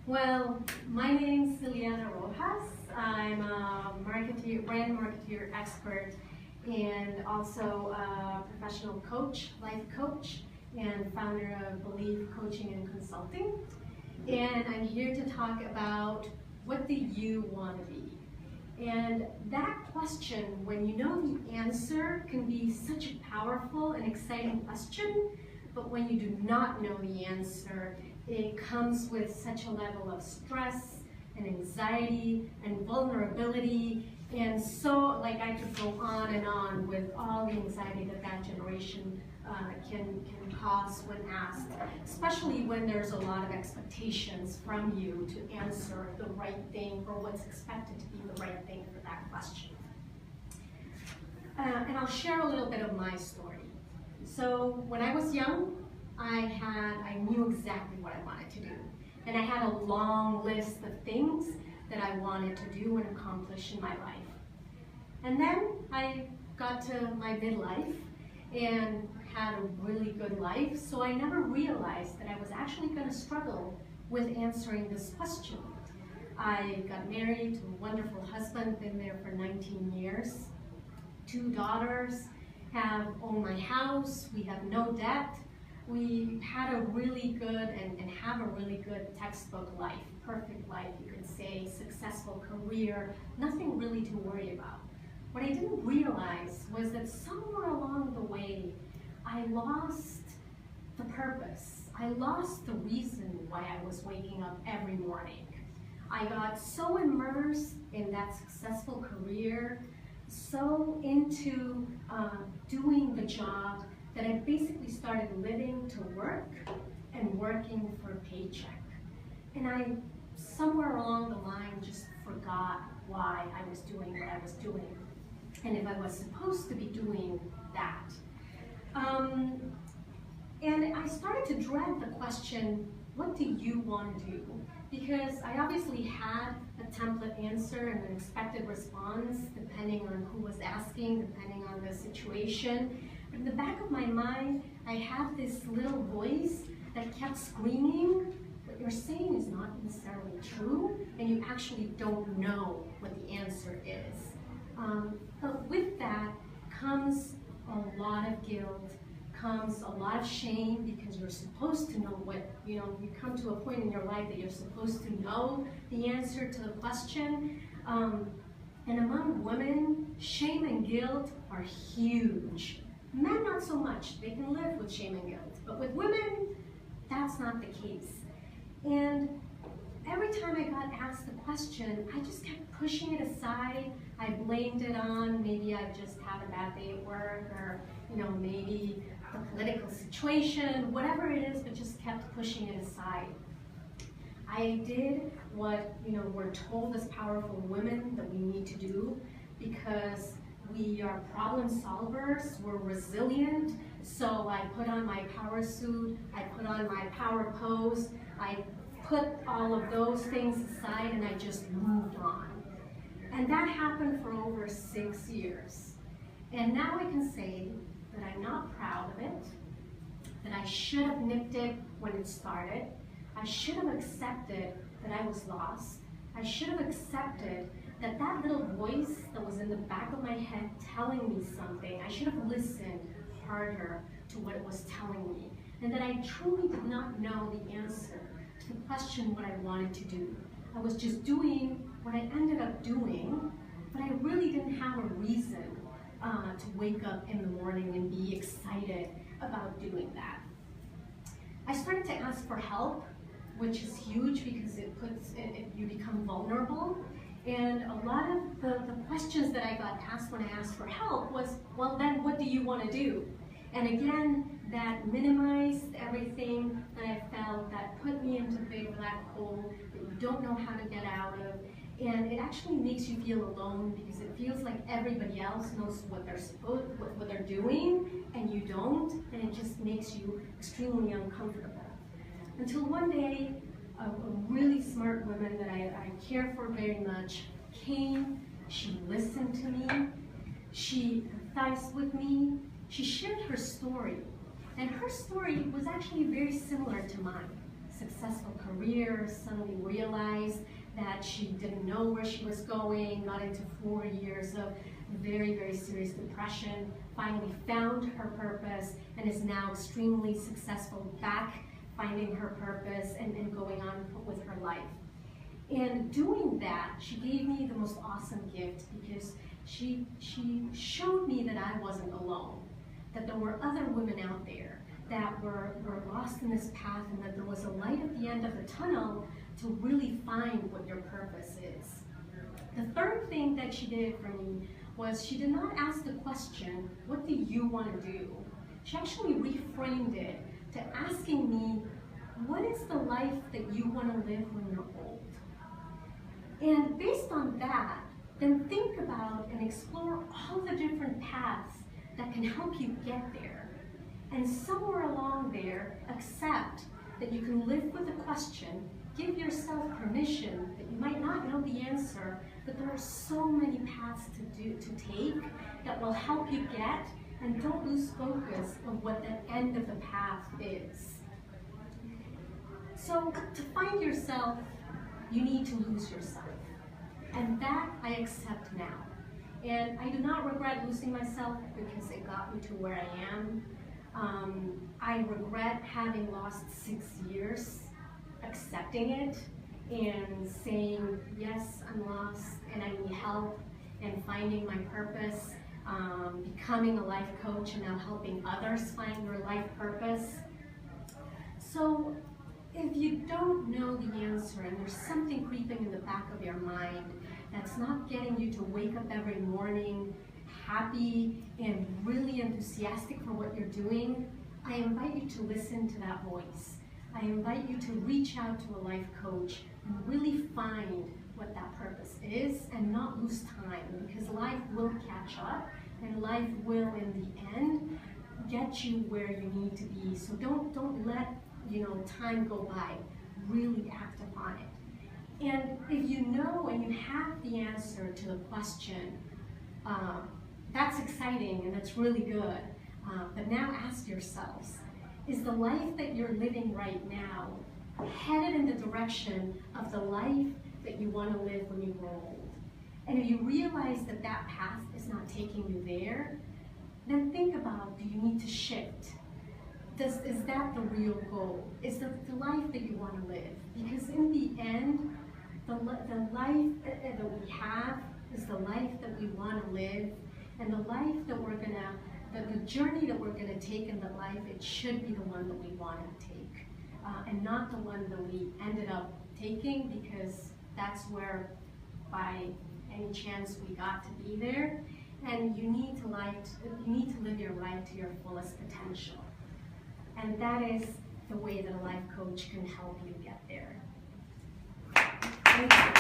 Well, my name's Ilhiana Rojas. I'm a brand marketeer expert and also a professional coach, life coach, and founder of Believe Coaching and Consulting. And I'm here to talk about what do you want to be? And that question, when you know the answer, can be such a powerful and exciting question, but when you do not know the answer, it comes with such a level of stress and anxiety and vulnerability. And so, like, I could go on with all the anxiety that generation can cause when asked, especially when there's a lot of expectations from you to answer the right thing or what's expected to be the right thing for that question. And I'll share a little bit of my story. So when I was young, I knew exactly what I wanted to do. And I had a long list of things that I wanted to do and accomplish in my life. And then I got to my midlife and had a really good life, so I never realized that I was actually going to struggle with answering this question. I got married to a wonderful husband, been there for 19 years, 2 daughters, own my house, we have no debt. We had a really good and have a really good textbook life, perfect life, you could say, successful career, nothing really to worry about. What I didn't realize was that somewhere along the way, I lost the purpose. I lost the reason why I was waking up every morning. I got so immersed in that successful career, so into doing the job, that I basically started living to work and working for a paycheck. And I, somewhere along the line, just forgot why I was doing what I was doing, and if I was supposed to be doing that. And I started to dread the question, what do you want to do? Because I obviously had a template answer and an expected response, depending on who was asking, depending on the situation. But in the back of my mind, I had this little voice that kept screaming, what you're saying is not necessarily true, and you actually don't know what the answer is. But with that comes a lot of guilt, comes a lot of shame, because you're supposed to know what, you come to a point in your life that you're supposed to know the answer to the question. And among women, shame and guilt are huge. Men, not so much. They can live with shame and guilt. But with women, that's not the case. And every time I got asked the question, I just kept pushing it aside. I blamed it on, maybe I just had a bad day at work, or maybe the political situation, whatever it is, but just kept pushing it aside. I did what we're told as powerful women that we need to do, because we are problem solvers, we're resilient. So I put on my power suit, I put on my power pose, I put all of those things aside, and I just moved on. And that happened for over 6 years. And now I can say that I'm not proud of it, that I should have nipped it when it started. I should have accepted that I was lost. I should have accepted that that little voice that was in the back of my head telling me something, I should have listened harder to what it was telling me. And that I truly did not know the answer to the question what I wanted to do. I was just doing what I ended up doing, but I really didn't have a reason to wake up in the morning and be excited about doing that. I started to ask for help, which is huge because you become vulnerable. And a lot of the questions that I got asked when I asked for help was, well, then what do you want to do? And again, that minimized everything that I felt, that put me into the big black hole that you don't know how to get out of. And it actually makes you feel alone, because it feels like everybody else knows what they're doing, and you don't, and it just makes you extremely uncomfortable. Until one day, a really smart woman that I care for very much came, she listened to me, she empathized with me, she shared her story. And her story was actually very similar to mine. successful career, suddenly realized that she didn't know where she was going, got into 4 years of very, very serious depression, finally found her purpose, and is now extremely successful back finding her purpose and going on with her life. And doing that, she gave me the most awesome gift, because she showed me that I wasn't alone, that there were other women out there that were lost in this path, and that there was a light at the end of the tunnel to really find what your purpose is. The third thing that she did for me was she did not ask the question, what do you want to do? She actually reframed it to asking me, what is the life that you want to live when you're old? And based on that, then think about and explore all the different paths that can help you get there. And somewhere along there, accept that you can live with the question, give yourself permission that you might not know the answer, but there are so many paths to take that will help you get, and don't lose focus of what the end of the path is. So to find yourself, you need to lose yourself. And that I accept now. And I do not regret losing myself, because it got me to where I am. I regret having lost 6 years, accepting it, and saying, yes, I'm lost, and I need help, and finding my purpose, becoming a life coach, and now helping others find their life purpose. So if you don't know the answer, and there's something creeping in the back of your mind that's not getting you to wake up every morning happy and really enthusiastic for what you're doing, I invite you to listen to that voice. I invite you to reach out to a life coach and really find what that purpose is, and not lose time, because life will catch up, and life will, in the end, get you where you need to be. So don't let time go by. Really act upon it. And if you know and you have the answer to the question, that's exciting and that's really good. But now ask yourselves, is the life that you're living right now headed in the direction of the life that you want to live when you grow old? And if you realize that that path is not taking you there, then think about, do you need to shift? Is that the real goal? Is that the life that you want to live? Because in the end, the life that we have is the life that we want to live, and the life that the journey that we're gonna take in the life, it should be the one that we want to take, and not the one that we ended up taking because that's where, by any chance, we got to be there. And you need to live your life to your fullest potential. And that is the way that a life coach can help you get there. Thank you.